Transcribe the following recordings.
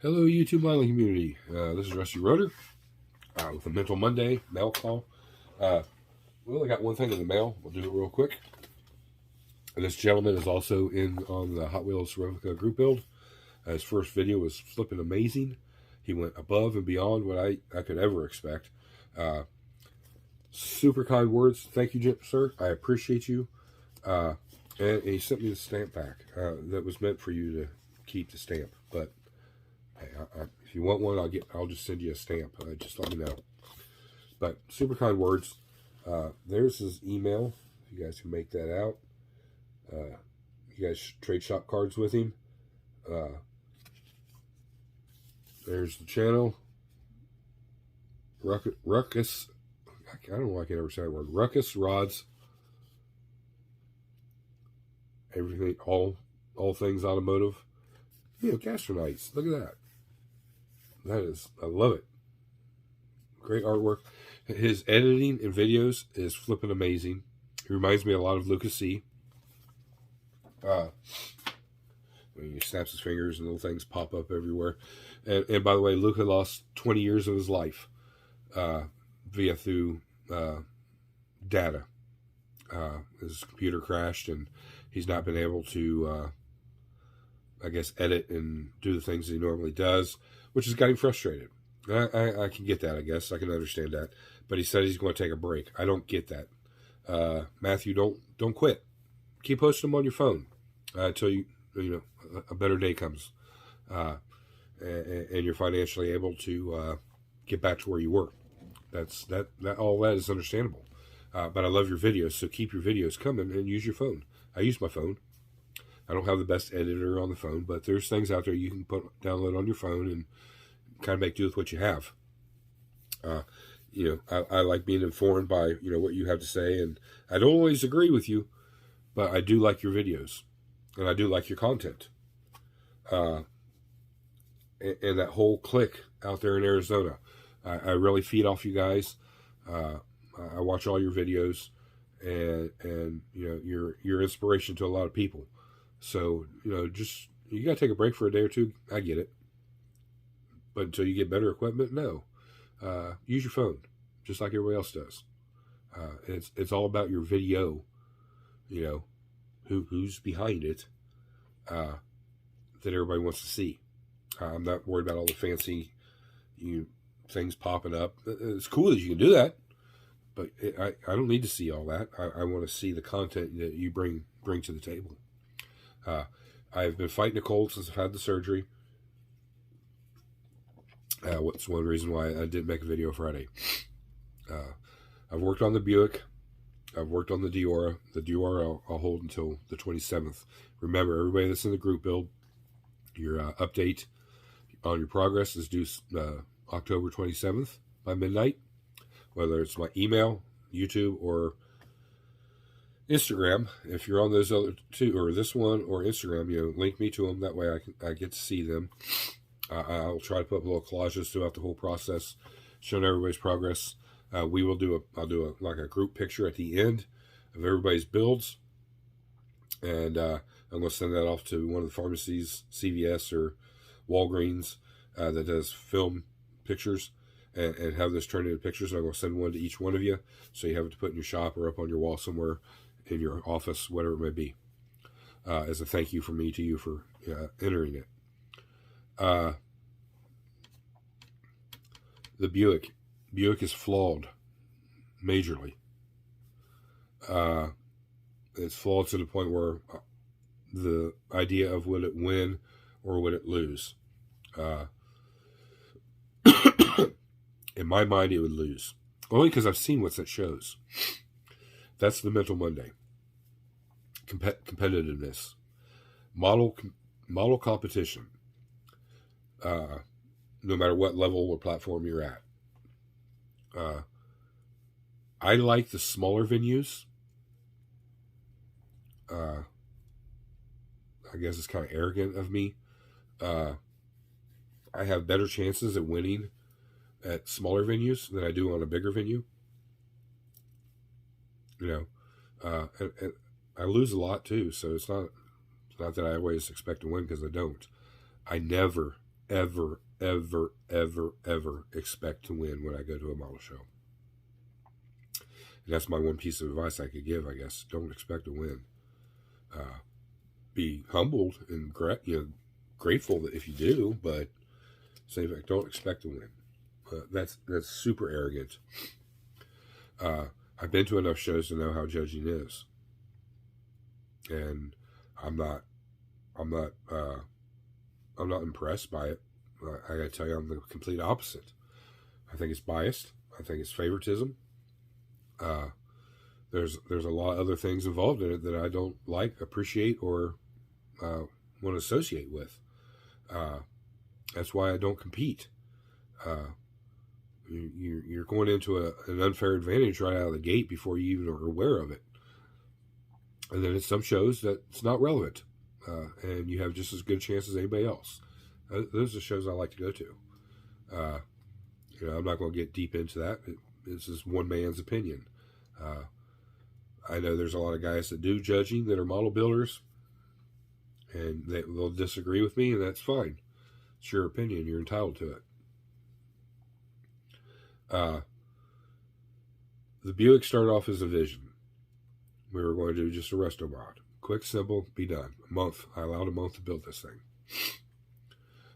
Hello, YouTube modeling community. This is Rusty Rotor with a Mental Monday mail call. We only got one thing in the mail. We'll do it real quick. And this gentleman is also in on the Hot Wheels replica group build. His first video was flipping amazing. He went above and beyond what I could ever expect. Super kind words. Thank you, sir. I appreciate you. And he sent me the stamp pack that was meant for you to keep the stamp. But hey, if you want one, I'll just send you a stamp. Just let me know. But super kind words. There's his email. If you guys can make that out. You guys trade shop cards with him. There's the channel. Ruckus. I don't know why I can ever say that word. Ruckus Rods. Everything, all things automotive. You know, Gastronites. Look at that. That is, I love it. Great artwork. His editing and videos is flipping amazing. He reminds me a lot of Lucas C. When he snaps his fingers and little things pop up everywhere. And by the way, Luca lost 20 years of his life through data. His computer crashed and he's not been able to, I guess, edit and do the things he normally does, which has got him frustrated. I can get that, I guess. I can understand that. But he said he's going to take a break. I don't get that. Matthew, don't quit. Keep posting them on your phone until a better day comes. And you're financially able to get back to where you were. All that is understandable. But I love your videos, so keep your videos coming and use your phone. I use my phone. I don't have the best editor on the phone, but there's things out there you can download on your phone and kind of make do with what you have. I like being informed by what you have to say, and I don't always agree with you, but I do like your videos, and I do like your content. And that whole clique out there in Arizona, I really feed off you guys. I watch all your videos, and you're inspiration to a lot of people. So just you gotta take a break for a day or two. I get it, but until you get better equipment, no. Use your phone, just like everybody else does. It's all about your video. Who's behind it that everybody wants to see. I'm not worried about all the fancy things popping up. It's cool that you can do that, but I don't need to see all that. I want to see the content that you bring to the table. I've been fighting a cold since I've had the surgery. What's one reason why I didn't make a video Friday. I've worked on the Buick. I've worked on the Diorama. The Diorama I'll hold until the 27th. Remember, everybody that's in the group build, your update on your progress is due October 27th by midnight. Whether it's my email, YouTube, or Instagram. If you're on those other two, or this one, or Instagram, link me to them. That way I get to see them. I'll try to put little collages throughout the whole process, showing everybody's progress. I'll do a group picture at the end of everybody's builds, and I'm going to send that off to one of the pharmacies, CVS or Walgreens, that does film pictures, and have this turned into pictures. I'm going to send one to each one of you, so you have it to put in your shop or up on your wall somewhere in your office, whatever it may be, as a thank you from me to you for entering it. The Buick is flawed majorly. It's flawed to the point where the idea of would it win or would it lose, in my mind it would lose, only because I've seen what that shows. That's the Mental Monday. Competitiveness, model competition. No matter what level or platform you're at. I like the smaller venues. I guess it's kind of arrogant of me. I have better chances at winning at smaller venues than I do on a bigger venue. And I lose a lot too, so it's not that I always expect to win, because I don't. I never, ever, ever, ever, ever expect to win when I go to a model show. And that's my one piece of advice I could give, I guess. Don't expect to win. Be humbled and grateful that if you do, but same fact, don't expect to win. That's super arrogant. I've been to enough shows to know how judging is, and I'm not impressed by it. I gotta tell you, I'm the complete opposite. I think it's biased. I think it's favoritism. There's a lot of other things involved in it that I don't like, appreciate, or want to associate with. That's why I don't compete. You're going into an unfair advantage right out of the gate before you even are aware of it. And then at some shows that it's not relevant, and you have just as good a chance as anybody else. Those are the shows I like to go to. I'm not going to get deep into that. This is one man's opinion. I know there's a lot of guys that do judging that are model builders, and they'll disagree with me, and that's fine. It's your opinion. You're entitled to it. The Buick started off as a vision. We were going to do just a resto mod. Quick, simple, be done. A month. I allowed a month to build this thing.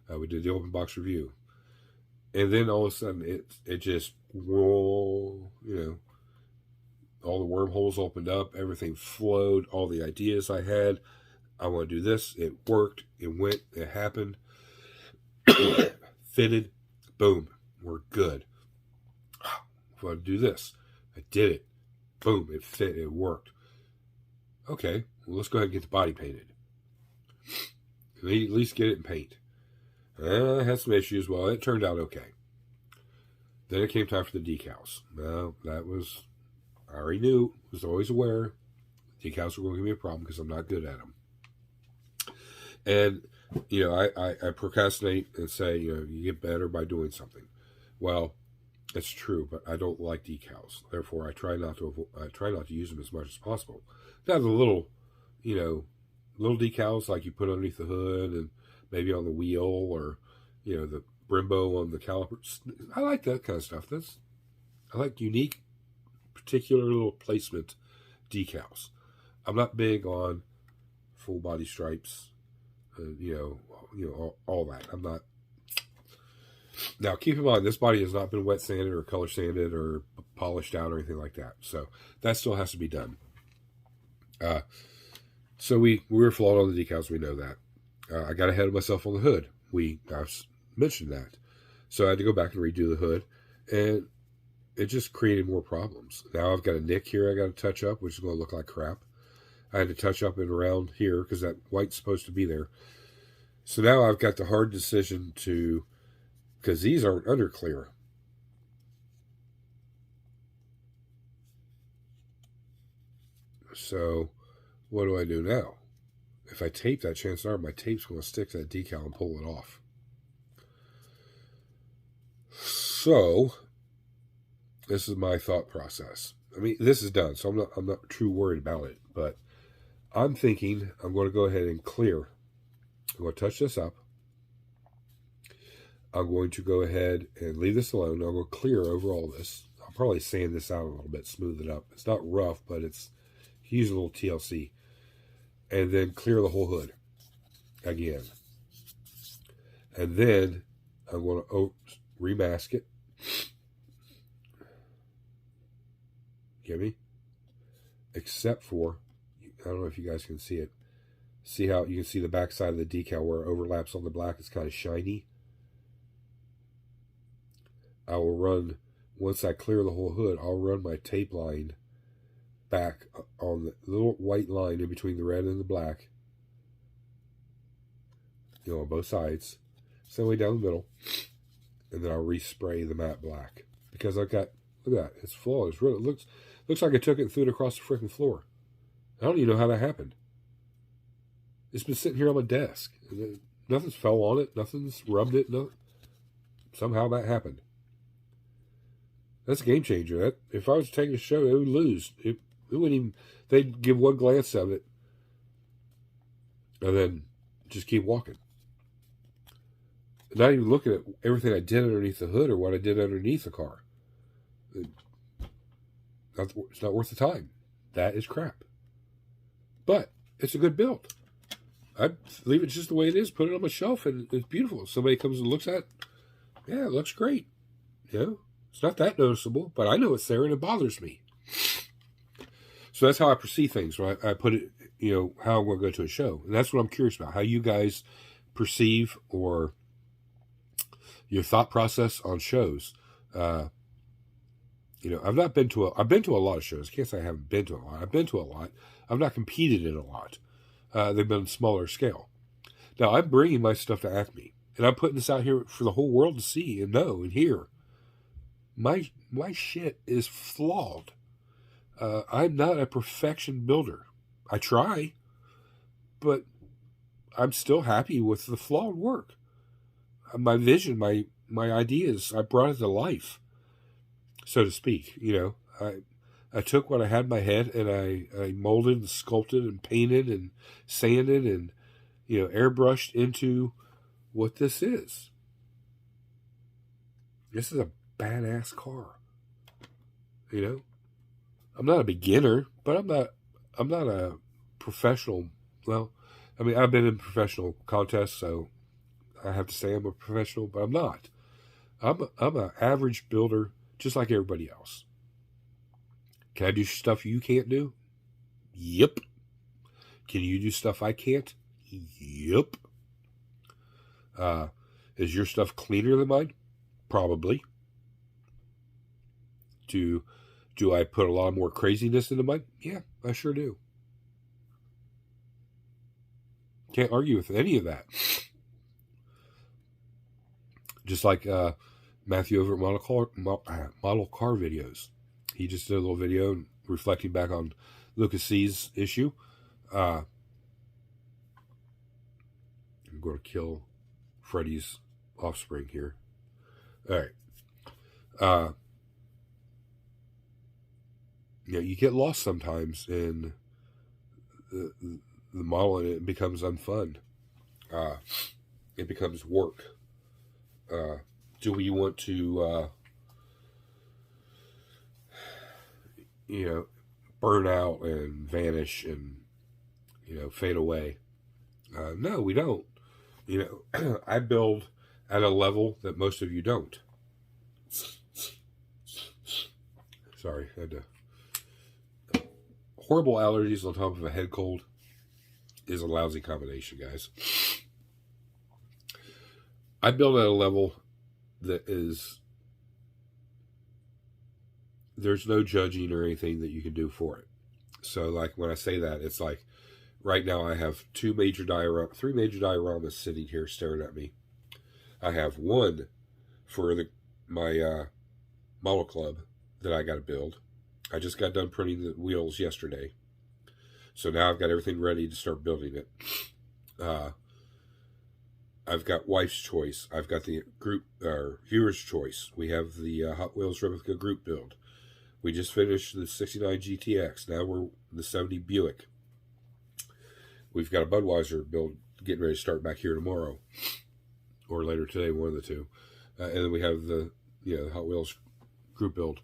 We did the open box review. And then all of a sudden, it just, all the wormholes opened up. Everything flowed. All the ideas I had. I want to do this. It worked. It went. It happened. Fitted. Boom. We're good. I want to do this. I did it. Boom. It fit. It worked. Okay. Well, let's go ahead and get the body painted. At least get it in paint. I had some issues. Well, it turned out okay. Then it came time for the decals. Well, that was, I already knew, was always aware. Decals were going to give me a problem because I'm not good at them. And, I procrastinate and say, you get better by doing something. Well, it's true, but I don't like decals. Therefore, I try not to use them as much as possible. Now, the little decals like you put underneath the hood and maybe on the wheel or, the Brembo on the calipers. I like that kind of stuff. I like unique, particular little placement decals. I'm not big on full body stripes, all that. I'm not. Now, keep in mind, this body has not been wet sanded or color sanded or polished out or anything like that. So that still has to be done. So we were flawed on the decals. We know that. I got ahead of myself on the hood. I've mentioned that. So I had to go back and redo the hood, and it just created more problems. Now I've got a nick here I got to touch up, which is going to look like crap. I had to touch up and around here because that white's supposed to be there. So now I've got the hard decision because these aren't under clear. So what do I do now? If I tape that, chances are my tape's going to stick to that decal and pull it off. So this is my thought process. I mean, this is done, so I'm not too worried about it. But I'm thinking I'm going to go ahead and clear. I'm going to touch this up. I'm going to go ahead and leave this alone. I'm going to clear over all this. I'll probably sand this out a little bit, smooth it up. It's not rough, but use a little TLC. And then clear the whole hood again. And then I'm going to remask it. Get me? Except for, I don't know if you guys can see it. See how you can see the back side of the decal where it overlaps on the black. It's kind of shiny. I will run, once I clear the whole hood, I'll run my tape line back on the little white line in between the red and the black. On both sides. Same way down the middle. And then I'll respray the matte black. Because I've got, look at that, it's flawless. It looks like I took it and threw it across the freaking floor. I don't even know how that happened. It's been sitting here on my desk. Nothing's fell on it. Nothing's rubbed it. Somehow that happened. That's a game changer. If I was taking a show, it would lose. It wouldn't even. They'd give one glance of it, and then just keep walking. Not even looking at everything I did underneath the hood or what I did underneath the car. It's not worth the time. That is crap. But it's a good build. I leave it just the way it is, put it on my shelf, and it's beautiful. If somebody comes and looks at it, yeah, it looks great. You know, it's not that noticeable, but I know it's there and it bothers me. So that's how I perceive things when I put it, you know, how I'm going to go to a show. And that's what I'm curious about, how you guys perceive or your thought process on shows. You know, I've been to a lot of shows. I can't say I haven't been to a lot. I've been to a lot. I've not competed in a lot. They've been smaller scale. Now, I'm bringing my stuff to Acme, and I'm putting this out here for the whole world to see and know and hear. My shit is flawed. I'm not a perfection builder. I try, but I'm still happy with the flawed work. My vision, my ideas, I brought it to life, so to speak. You know, I took what I had in my head and I molded and sculpted and painted and sanded and, you know, airbrushed into what this is. This is a badass car. You know, I'm not a beginner, but I'm not a professional. Well, I mean, I've been in professional contests, so I have to say I'm a professional, but I'm not. I'm an average builder, just like everybody else. Can I do stuff you can't do? Yep. Can you do stuff I can't? Yep. Is your stuff cleaner than mine? Probably. Do I put a lot more craziness into mine? Yeah, I sure do. Can't argue with any of that. Just like Matthew over at Model Car Videos. He just did a little video reflecting back on Lucas C's issue. I'm going to kill Freddy's offspring here. All right. You know, you get lost sometimes in the model, and it becomes unfun. It becomes work. Do we want to, you know, burn out and vanish and, you know, fade away? No, we don't. You know, I build at a level that most of you don't. Sorry, I had to. Horrible allergies on top of a head cold is a lousy combination, guys. I build at a level that is, there's no judging or anything that you can do for it. So, like, when I say that, it's like, right now I have three major dioramas sitting here staring at me. I have one for my model club that I got to build. I just got done printing the wheels yesterday. So now I've got everything ready to start building it. I've got Wife's Choice. I've got the group, Viewer's Choice. We have the Hot Wheels Replica group build. We just finished the 69 GTX. Now we're the 70 Buick. We've got a Budweiser build getting ready to start back here tomorrow. Or later today, one of the two. And then we have the Hot Wheels group build.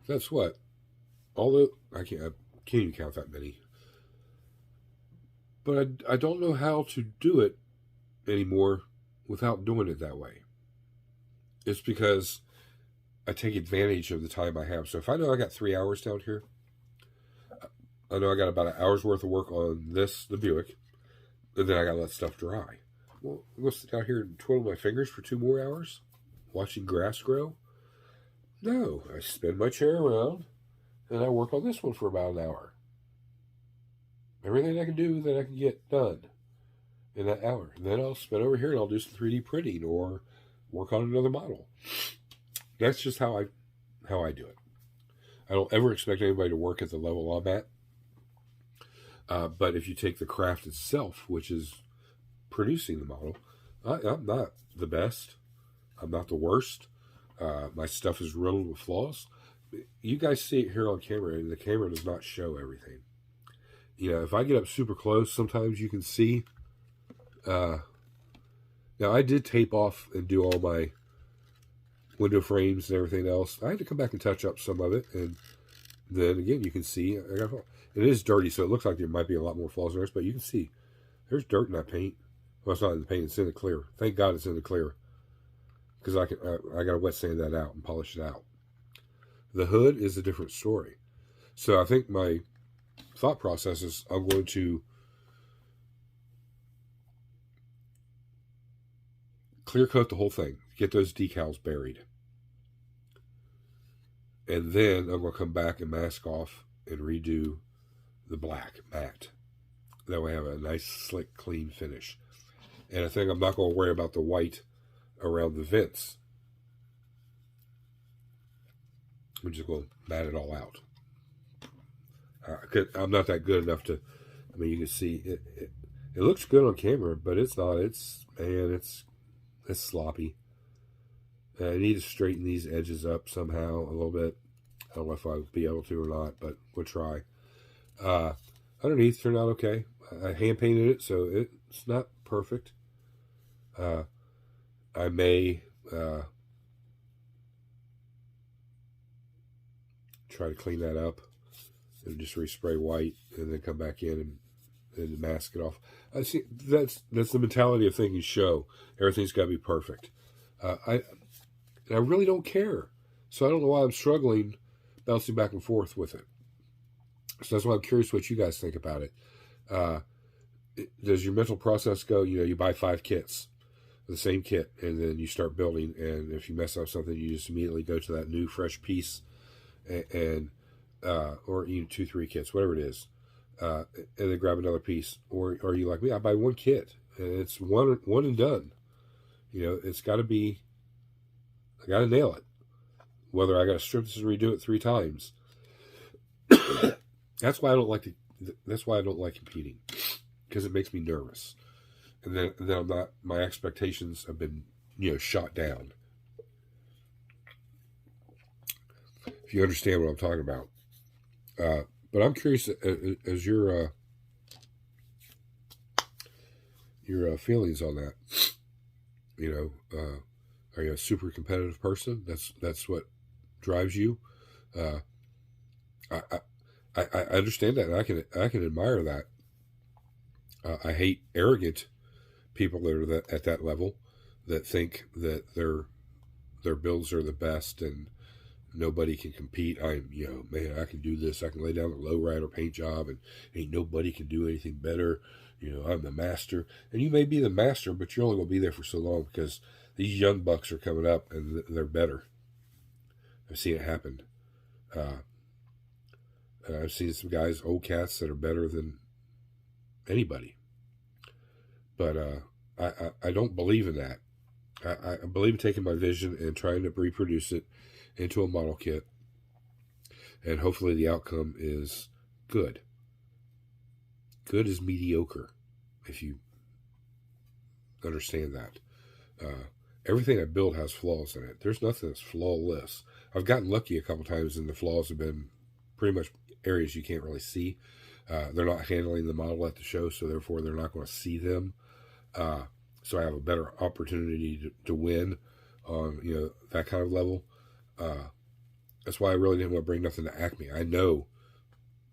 That's what? Although, I can't even count that many. But I don't know how to do it anymore without doing it that way. It's because I take advantage of the time I have. So if I know I got 3 hours down here, I know I got about an hour's worth of work on the Buick, and then I got to let stuff dry. Well, I'm going to sit down here and twiddle my fingers for 2 more hours, watching grass grow? No, I spin my chair around, and I work on this one for about an hour. Everything I can do that I can get done in that hour. And then I'll spin over here and I'll do some 3D printing or work on another model. That's just how I do it. I don't ever expect anybody to work at the level I'm at. But if you take the craft itself, which is producing the model, I'm not the best. I'm not the worst. My stuff is riddled with flaws. You guys see it here on camera, and the camera does not show everything. You know, if I get up super close, sometimes you can see Now, I did tape off and do all my window frames and everything else. I had to come back and touch up some of it, and then again, you can see it is dirty, so it looks like there might be a lot more flaws in there, but you can see there's dirt in that paint. Well, it's not in the paint; it's in the clear. Thank God it's in the clear, because I got to wet sand that out and polish it out. The hood is a different story. So I think my thought process is I'm going to clear coat the whole thing, get those decals buried. And then I'm going to come back and mask off and redo the black matte. That way I have a nice, slick, clean finish. And I think I'm not going to worry about the white around the vents. I'm just going to matte it all out. I'm not that good enough to, I mean, you can see it looks good on camera, but it's not. It's sloppy. I need to straighten these edges up somehow a little bit. I don't know if I'll be able to or not, but we'll try. Underneath turned out okay. I hand painted it, so it's not perfect. I may try to clean that up and just respray white and then come back in and mask it off. I see that's the mentality of thinking show. Everything's got to be perfect. I really don't care. So I don't know why I'm struggling bouncing back and forth with it. So that's why I'm curious what you guys think about it. Does your mental process go, you buy 5 kits, the same kit, and then you start building, and if you mess up something, you just immediately go to that new fresh piece and or 2, 3 kits, whatever it is, and then grab another piece. Or are you like me? I buy 1 kit, and it's one and done. It's got to be, I got to nail it. Whether I got to strip this and redo it 3 times. That's why I don't like competing, because it makes me nervous, and then I'm not. My expectations have been shot down. If you understand what I'm talking about, but I'm curious as your feelings on that. Are you a super competitive person? That's what drives you. I understand that, and I can admire that. I hate arrogant people that are at that level, that think that their builds are the best and nobody can compete. I can do this. I can lay down the lowrider paint job, and ain't nobody can do anything better. I'm the master, and you may be the master, but you're only gonna be there for so long, because these young bucks are coming up and they're better. I've seen it happen. I've seen some guys, old cats, that are better than anybody. But I don't believe in that. I believe in taking my vision and trying to reproduce it into a model kit. And hopefully the outcome is good. Good is mediocre, if you understand that. Everything I build has flaws in it. There's nothing that's flawless. I've gotten lucky a couple times, and the flaws have been pretty much areas you can't really see. They're not handling the model at the show, so therefore they're not going to see them. So I have a better opportunity to win on that kind of level. That's why I really didn't want to bring nothing to Acme. I know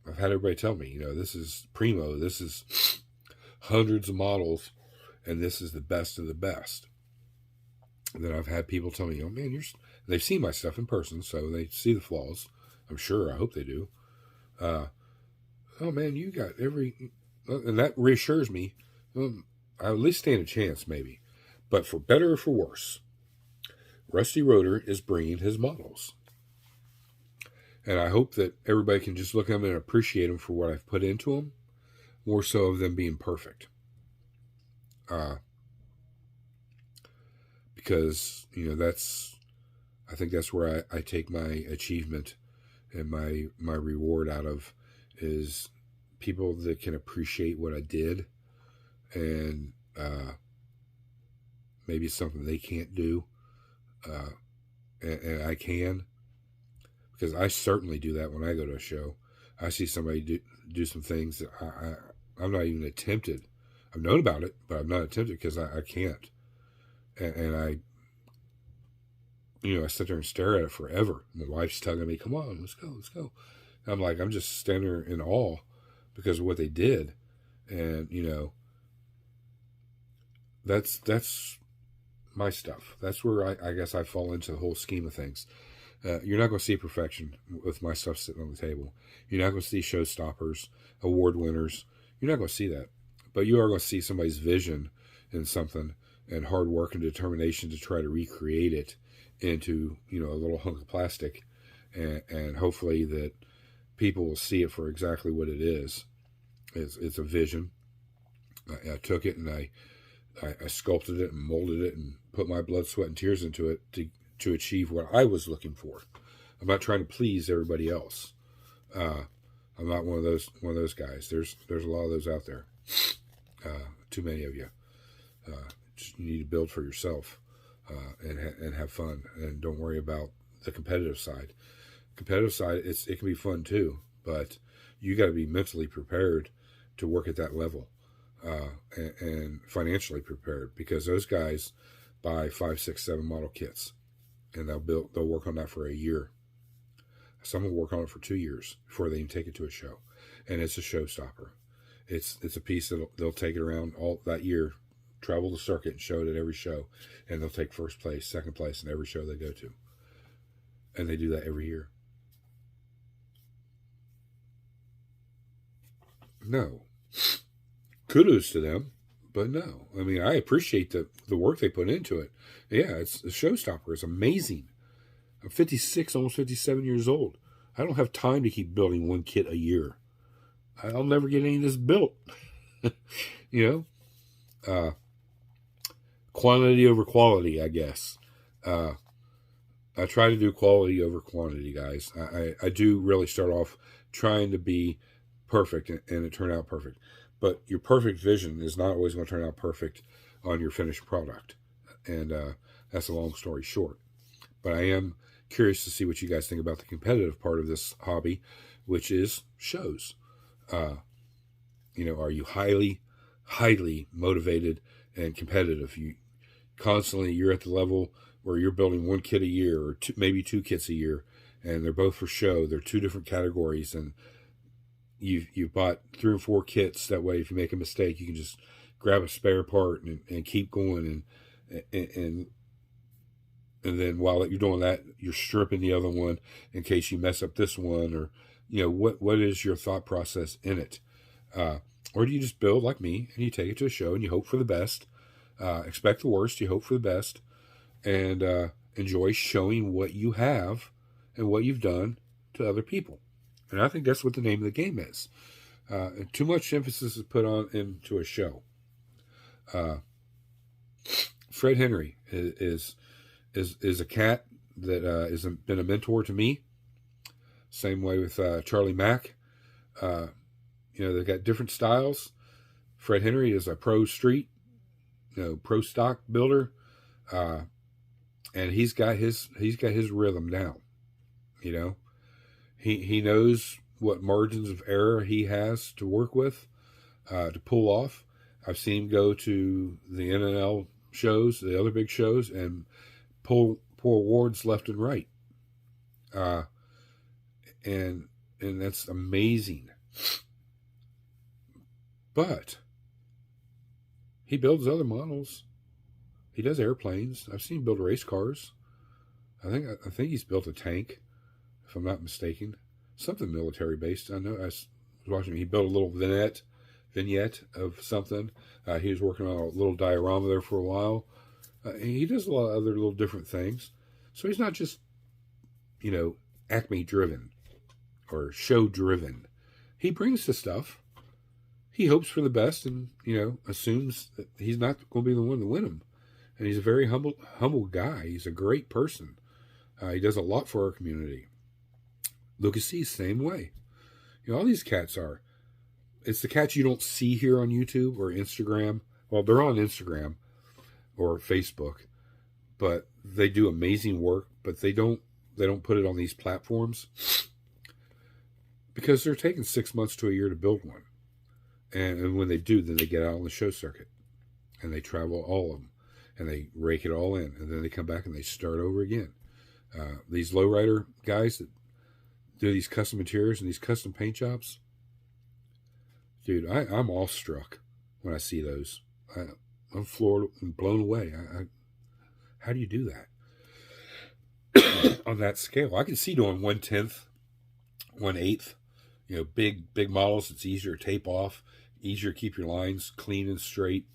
I've had everybody tell me, this is primo. This is hundreds of models, and this is the best of the best. And then I've had people tell me, oh man, they've seen my stuff in person, so they see the flaws. I'm sure. I hope they do. Oh man, you got and that reassures me. I at least stand a chance, maybe. But for better or for worse, Rusty Rotor is bringing his models. And I hope that everybody can just look at them and appreciate them for what I've put into them, more so of them being perfect. Because, I think that's where I take my achievement and my reward out of, is people that can appreciate what I did, and maybe it's something they can't do, and I can, because I certainly do that when I go to a show. I see somebody do some things that I'm not even attempted. I've known about it, but I'm not attempted because I can't. and I sit there and stare at it forever. My wife's tugging me, come on, let's go, let's go. And I'm like, I'm just standing there in awe because of what they did. And, that's my stuff. That's where I guess I fall into the whole scheme of things. You're not going to see perfection with my stuff sitting on the table. You're not going to see showstoppers, award winners. You're not going to see that. But you are going to see somebody's vision in something and hard work and determination to try to recreate it into, a little hunk of plastic. And hopefully that people will see it for exactly what it is. It's a vision. I took it and I sculpted it and molded it and put my blood, sweat, and tears into it to achieve what I was looking for. I'm not trying to please everybody else. I'm not one of those guys. There's a lot of those out there. Too many of you. You need to build for yourself and have fun, and don't worry about the competitive side. Competitive side, it can be fun too, but you got to be mentally prepared to work at that level. And financially prepared, because those guys buy 5, 6, 7 model kits, and they'll work on that for a year. Some will work on it for 2 years before they even take it to a show, and it's a showstopper. It's a piece that they'll take it around all that year, travel the circuit and show it at every show, and they'll take first place, second place in every show they go to, and they do that every year. No. Kudos to them, but no. I mean, I appreciate the work they put into it. Yeah, it's a showstopper. It's amazing. I'm 56, almost 57 years old. I don't have time to keep building one kit a year. I'll never get any of this built. Quantity over quality, I guess. I try to do quality over quantity, guys. I do really start off trying to be perfect, and it turned out perfect. But your perfect vision is not always going to turn out perfect on your finished product. And that's a long story short. But I am curious to see what you guys think about the competitive part of this hobby, which is shows. Are you highly, highly motivated and competitive? You're at the level where you're building one kit a year, or maybe 2 kits a year, and they're both for show. They're 2 different categories, and you bought 3 or 4 kits. That way, if you make a mistake, you can just grab a spare part and keep going. And then while you're doing that, you're stripping the other one in case you mess up this one, or what is your thought process in it? Or do you just build like me and you take it to a show and you hope for the best, expect the worst, you hope for the best, and enjoy showing what you have and what you've done to other people? And I think that's what the name of the game is. Too much emphasis is put on into a show. Fred Henry is a cat that has been a mentor to me. Same way with Charlie Mack. They've got different styles. Fred Henry is a pro street, pro stock builder, and he's got his rhythm down. He knows what margins of error he has to work with, to pull off. I've seen him go to the NNL shows, the other big shows, and pull awards left and right. And that's amazing. But he builds other models. He does airplanes. I've seen him build race cars. I think he's built a tank, if I'm not mistaken. Something military based. I know I was watching him. He built a little vignette of something. He was working on a little diorama there for a while. He does a lot of other little different things. So he's not just, Acme driven or show driven. He brings the stuff. He hopes for the best and, assumes that he's not going to be the one to win him. And he's a very humble guy. He's a great person. He does a lot for our community. Lucas C, same way. All these cats are. It's the cats you don't see here on YouTube or Instagram. Well, they're on Instagram or Facebook, but they do amazing work. But they don't put it on these platforms because they're taking 6 months to a year to build one. And when they do, then they get out on the show circuit and they travel all of them. and they rake it all in, and then they come back and they start over again. These lowrider guys that do these custom interiors and these custom paint jobs, dude, I'm awestruck when I see those. I'm floored and blown away. How do you do that on that scale? I can see doing 1/10, 1/8. Big models. It's easier to tape off, easier to keep your lines clean and straight,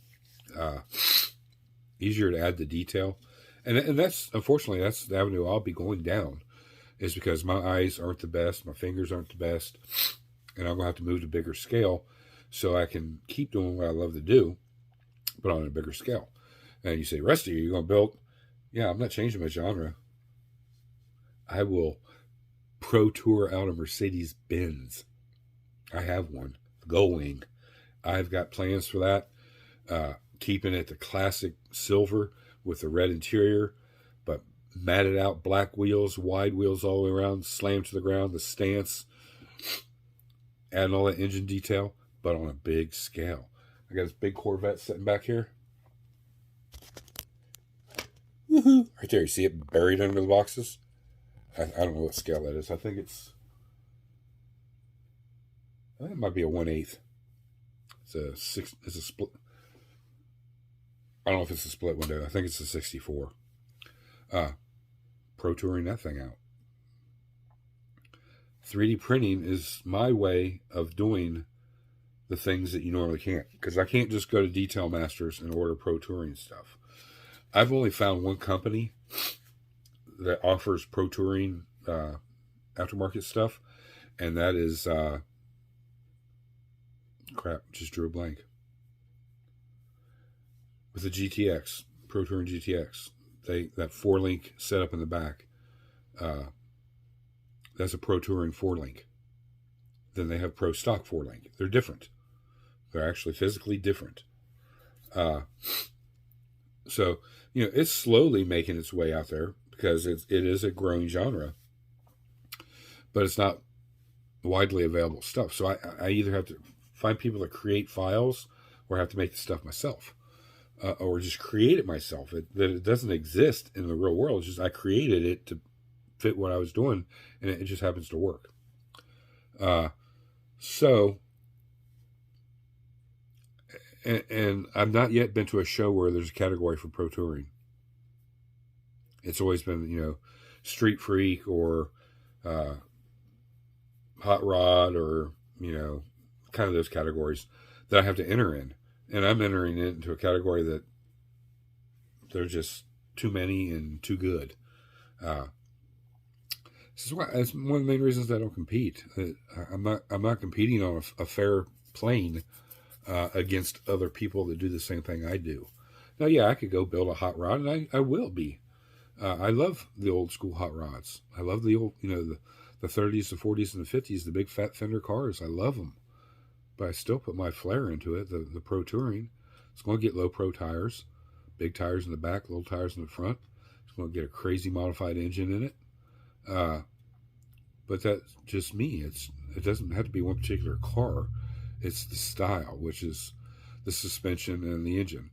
easier to add the detail. And that's, unfortunately, that's the avenue I'll be going down, is because my eyes aren't the best, my fingers aren't the best, and I'm going to have to move to bigger scale so I can keep doing what I love to do, but on a bigger scale. And you say, Rusty, you're going to build? Yeah, I'm not changing my genre. I will pro tour out a Mercedes Benz. I have one going. I've got plans for that. Keeping it the classic silver with the red interior, but matted out black wheels, wide wheels all the way around, slammed to the ground, the stance, adding all that engine detail, but on a big scale. I got this big Corvette sitting back here. Woohoo! Right there, you see it buried under the boxes? I don't know what scale that is. I think it might be a 1/8. It's a split. I don't know if it's a split window. I think it's a 64. Pro touring that thing out. 3D printing is my way of doing the things that you normally can't, because I can't just go to Detail Masters and order pro touring stuff. I've only found one company that offers pro touring aftermarket stuff, and that is just drew a blank. With the GTX, Pro Touring GTX, that 4-link setup in the back, that's a Pro Touring 4-link. Then they have Pro Stock 4-link. They're different. They're actually physically different. So, it's slowly making its way out there, because it is a growing genre, but it's not widely available stuff. So I either have to find people that create files, or have to make the stuff myself, or just create it myself. It doesn't exist in the real world. It's just I created it to fit what I was doing, and it just happens to work. And I've not yet been to a show where there's a category for pro touring. It's always been, street freak or hot rod, or, kind of those categories that I have to enter in. And I'm entering into a category that they're just too many and too good. That's one of the main reasons I don't compete. I'm not competing on a fair plane against other people that do the same thing I do. Now, yeah, I could go build a hot rod, and I will be. I love the old school hot rods. I love the old, the 30s, the 40s, and the 50s, the big fat fender cars. I love them. But I still put my flair into it, the pro touring. It's going to get low pro tires, big tires in the back, little tires in the front. It's going to get a crazy modified engine in it. But that's just me. It doesn't have to be one particular car. It's the style, which is the suspension and the engine.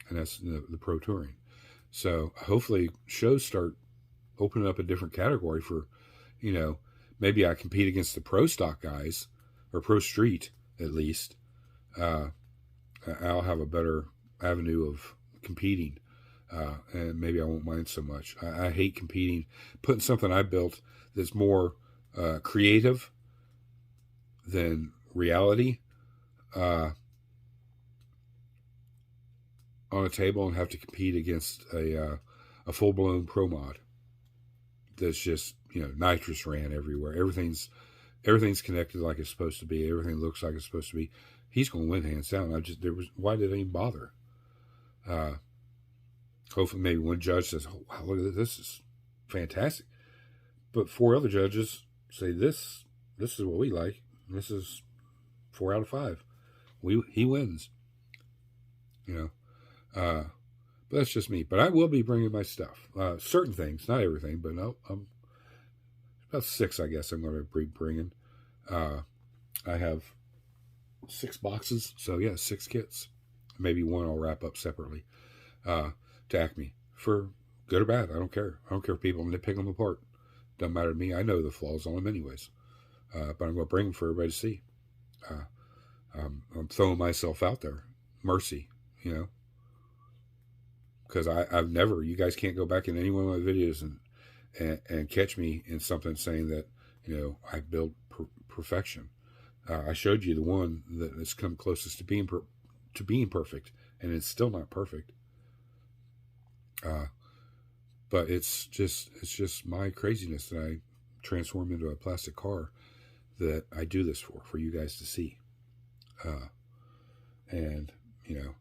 And that's the pro touring. So hopefully shows start opening up a different category for, maybe I compete against the pro stock guys, or pro street at least. I'll have a better avenue of competing, and maybe I won't mind so much. I hate competing, putting something I built that's more creative than reality on a table, and have to compete against a full-blown pro mod that's just, nitrous ran everywhere. Everything's connected like it's supposed to be. Everything looks like it's supposed to be. He's going to win hands down. Why did I even bother? Hopefully maybe one judge says, oh, wow, look at this is fantastic. But 4 other judges say this is what we like. This is 4 out of 5. He wins. But that's just me. But I will be bringing my stuff. Certain things, not everything, but no, about 6, I guess, I'm going to be bringing. I have 6 boxes, so yeah, 6 kits. Maybe one I'll wrap up separately. to Acme for good or bad. I don't care. I don't care if people nitpick them apart. Doesn't matter to me. I know the flaws on them anyways. But I'm going to bring them for everybody to see. I'm throwing myself out there. Mercy, you know. Because I've never, you guys can't go back in any one of my videos and catch me in something saying that, you know, I build perfection. I showed you the one that has come closest to being perfect, and it's still not perfect. But it's just my craziness that I transform into a plastic car that I do this for you guys to see. And you know,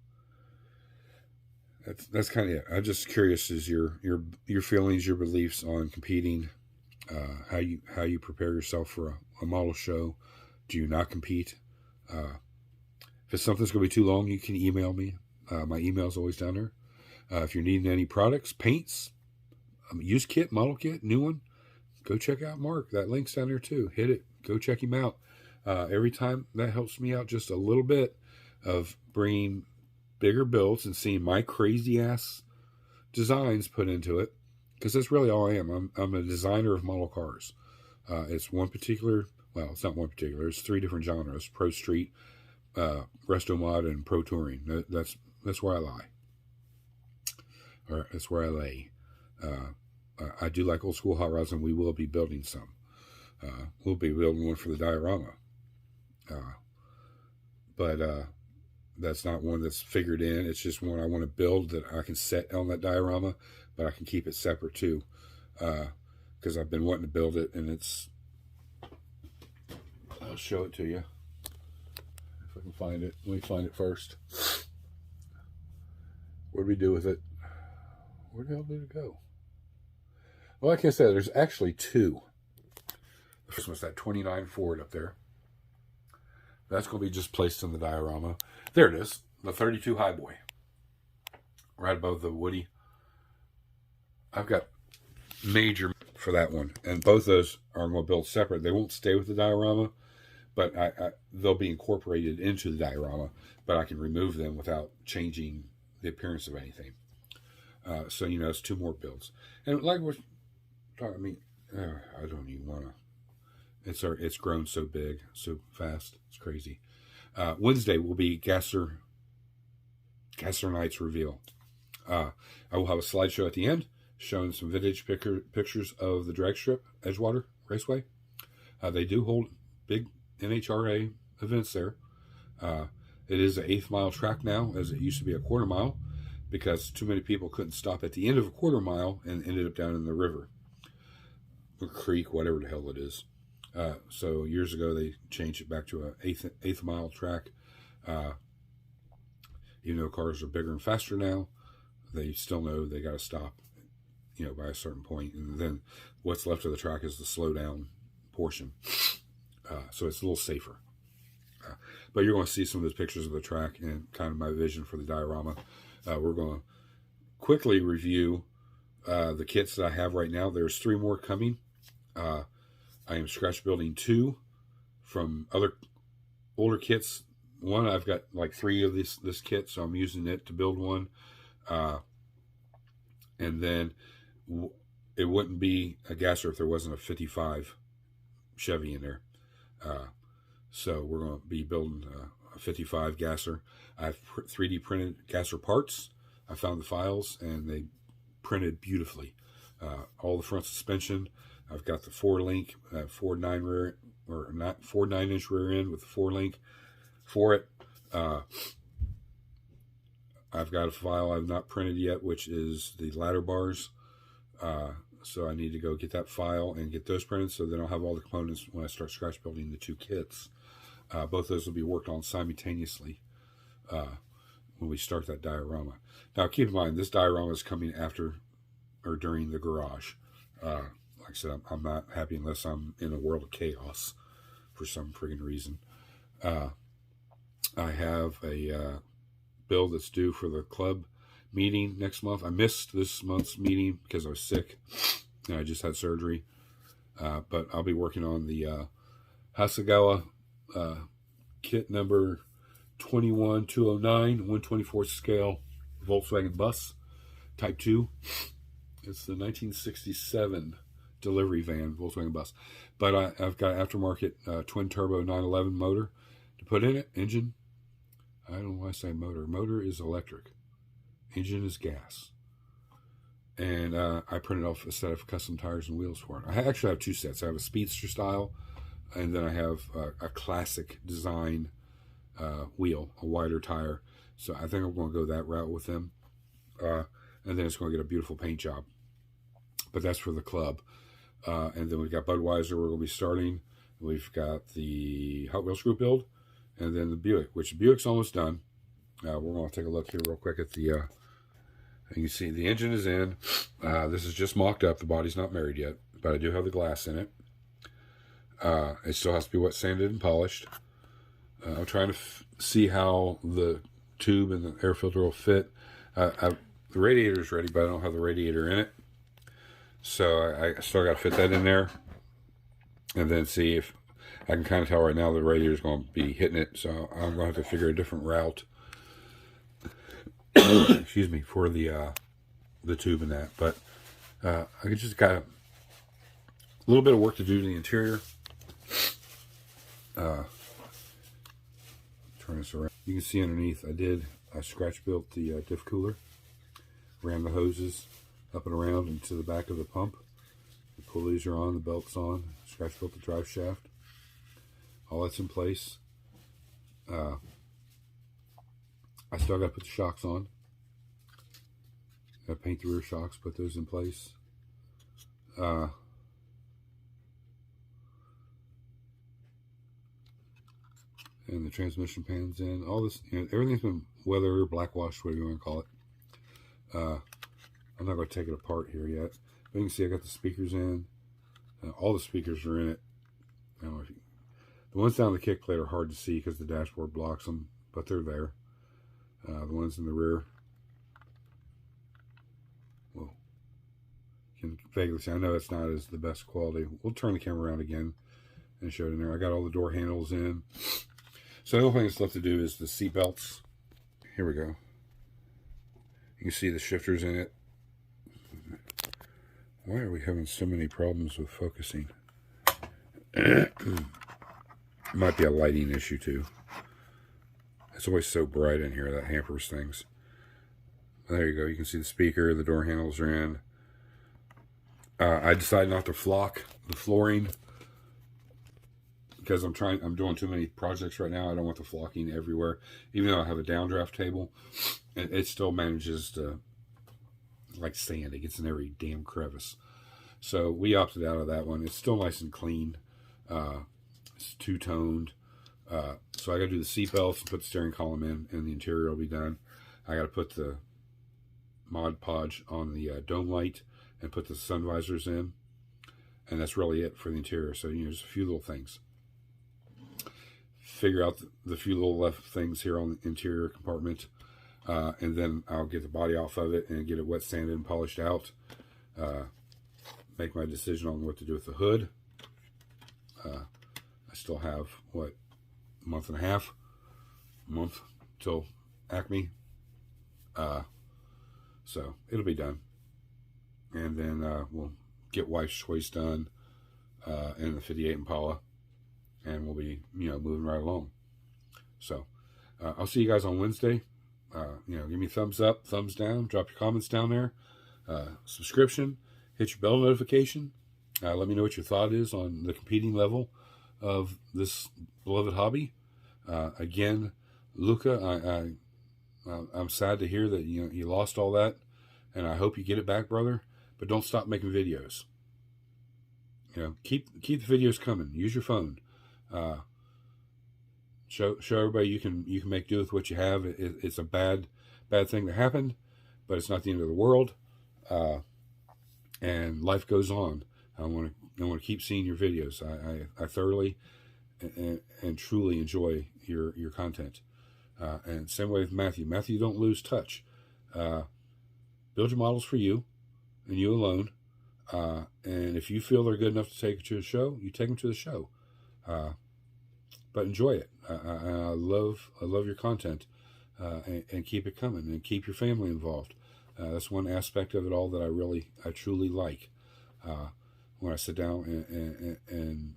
that's kind of it. I'm just curious as your feelings, your beliefs on competing, how you prepare yourself for a model show. Do you not compete? If it's something's going to be too long, you can email me. My email is always down there. If you're needing any products, paints, used kit, model kit, new one, go check out Mark. That link's down there too. Hit it. Go check him out. Every time that helps me out just a little bit of bringing bigger builds and seeing my crazy ass designs put into it, because that's really all I am. I'm a designer of model cars. It's one particular, well, it's not one particular, it's 3 different genres: Pro Street, Resto Mod, and Pro Touring. That's where I lie. Or that's where I lay. I do like old school hot rods, and we will be building some. We'll be building one for the diorama. But that's not one that's figured in. It's just one I want to build that I can set on that diorama, but I can keep it separate too. Because I've been wanting to build it, and it's... I'll show it to you. If I can find it. Let me find it first. What did we do with it? Where the hell did it go? Well, like I said, there's actually 2. The first one's that 29 Ford up there. That's going to be just placed in the diorama. There it is, the 32 Highboy. Right above the Woody. I've got major for that one. And both those are going to build separate. They won't stay with the diorama, but they'll be incorporated into the diorama. But I can remove them without changing the appearance of anything. So, you know, it's 2 more builds. And like we're talking, I mean, I don't even want to. It's grown so big, so fast. It's crazy. Wednesday will be Gasser Nights reveal. I will have a slideshow at the end showing some vintage pictures of the drag strip, Edgewater Raceway. They do hold big NHRA events there. It is an 1/8 mile track now, as it used to be a 1/4 mile, because too many people couldn't stop at the end of a 1/4 mile and ended up down in the river or creek, whatever the hell it is. So years ago they changed it back to an 1/8 mile track. Even though cars are bigger and faster now, they still know they got to stop, you know, by a certain point, and then what's left of the track is the slow down portion. So it's a little safer. But you're going to see some of those pictures of the track and kind of my vision for the diorama. We're going to quickly review the kits that I have right now. There's 3 more coming. I am scratch building 2 from other older kits. One, I've got like 3 of this kit, so I'm using it to build one. And then it wouldn't be a gasser if there wasn't a 55 Chevy in there. So we're going to be building a 55 gasser. I've 3D printed gasser parts. I found the files, and they printed beautifully. All the front suspension. I've got the 4-link, 4.9 rear, or not 4.9-inch rear end with the 4-link for it. I've got a file I've not printed yet, which is the ladder bars. So I need to go get that file and get those printed, so then I'll have all the components when I start scratch building the 2 kits. Both those will be worked on simultaneously when we start that diorama. Now, keep in mind, this diorama is coming after or during the garage. Like I said, I'm not happy unless I'm in a world of chaos for some friggin' reason. I have a bill that's due for the club meeting next month. I missed this month's meeting because I was sick and I just had surgery. But I'll be working on the Hasegawa kit number 21209, 124th scale Volkswagen bus. Type 2. It's the 1967 delivery van, Volkswagen bus. But I've got aftermarket twin turbo 911 motor to put in it. Engine, I don't know why I say motor. Motor is electric. Engine is gas. And I printed off a set of custom tires and wheels for it. I actually have two sets. I have a Speedster style, and then I have a classic design wheel, a wider tire. So I think I'm going to go that route with them. And then it's going to get a beautiful paint job. But that's for the club. And then we've got Budweiser we're going to be starting. We've got the Hot Wheels group build. And then the Buick, which the Buick's almost done. We're going to take a look here real quick at the... you can see the engine is in. This is just mocked up. The body's not married yet. But I do have the glass in it. It still has to be wet sanded and polished. I'm trying to see how the tube and the air filter will fit. The radiator is ready, but I don't have the radiator in it. So I still got to fit that in there. And then see if I can kind of tell right now the radiator is going to be hitting it. So I'm going to have to figure a different route. Excuse me, for the tube and that. But I just got a little bit of work to do to the interior. Turn this around. You can see underneath I scratch built the diff cooler. Ran the hoses up and around into the back of the pump. The pulleys are on, the belt's on. Scratch built the drive shaft. All that's in place. I still got to put the shocks on. Got to paint the rear shocks, put those in place. And the transmission pan's in. All this, everything's been weather, black washed, whatever you want to call it. I'm not going to take it apart here yet. But you can see I got the speakers in. All the speakers are in it. I don't know if the ones down the kick plate are hard to see because the dashboard blocks them, but they're there. The ones in the rear, well, you can vaguely see. I know it's not as the best quality. We'll turn the camera around again and show it in there. I got all the door handles in. So the only thing that's left to do is the seat belts. Here we go. You can see the shifters in it. Why are we having so many problems with focusing? Might be a lighting issue too. It's always so bright in here, that hampers things. There you go. You can see the speaker, the door handles are in. I decided not to flock the flooring because I'm doing too many projects right now. I don't want the flocking everywhere. Even though I have a downdraft table, it still manages to, like sand, it gets in every damn crevice. So we opted out of that one. It's still nice and clean. It's two-toned. So I got to do the seat belts and put the steering column in, and the interior will be done. I got to put the Mod Podge on the dome light and put the sun visors in, and that's really it for the interior. So there's a few little things. Figure out the few little left things here on the interior compartment, and then I'll get the body off of it and get it wet sanded and polished out. Make my decision on what to do with the hood. I still have what, a month and a half, till Acme. So it'll be done, and then we'll get Wife's Choice done, and the 58 Impala, and we'll be moving right along. So I'll see you guys on Wednesday. Give me a thumbs up, thumbs down, drop your comments down there, subscription, hit your bell notification. Let me know what your thought is on the competing level of this beloved hobby. Again, Luca, I'm sad to hear that you lost all that, and I hope you get it back, brother. But don't stop making videos. Keep the videos coming. Use your phone. Show everybody you can make do with what you have. It's a bad thing that happened, but it's not the end of the world. And life goes on. I want to keep seeing your videos. I thoroughly and truly enjoy your content. And same way with Matthew. Matthew, don't lose touch. Build your models for you and you alone. And if you feel they're good enough to take it to the show, you take them to the show. But enjoy it. I love your content, and keep it coming, and keep your family involved. That's one aspect of it all that I truly like. When I sit down and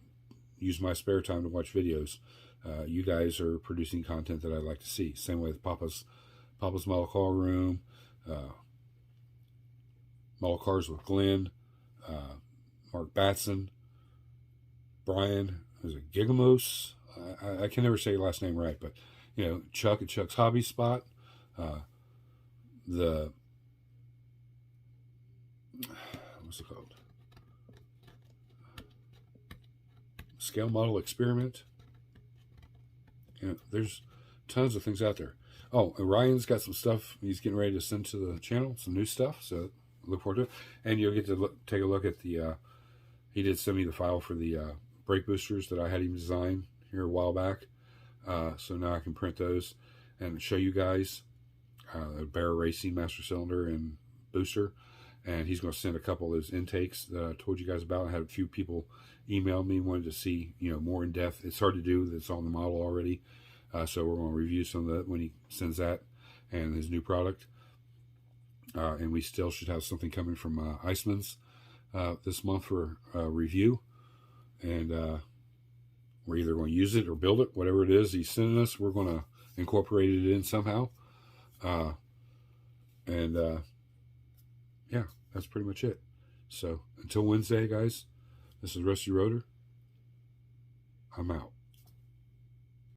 use my spare time to watch videos, you guys are producing content that I like to see. Same way with Papa's Model Car Room, Model Cars with Glenn, Mark Batson, Brian, was it Gigamos? I can never say your last name right, but you know, Chuck at Chuck's Hobby Spot, the what's it called? Scale Model Experiment. You know, there's tons of things out there. Oh, and Ryan's got some stuff he's getting ready to send to the channel, some new stuff. So look forward to it, and you'll get to take a look at the. He did send me the file for the brake boosters that I had him design here a while back. So now I can print those and show you guys a Bear Racing master cylinder and booster. And he's going to send a couple of those intakes that I told you guys about. I had a few people email me, wanted to see, you know, more in depth. It's hard to do. It's on the model already. So we're going to review some of that when he sends that and his new product. And we still should have something coming from Iceman's this month for review. And we're either going to use it or build it. Whatever it is he's sending us, we're going to incorporate it in somehow. Yeah, that's pretty much it. So until Wednesday, guys, this is Rusty Rotor. I'm out.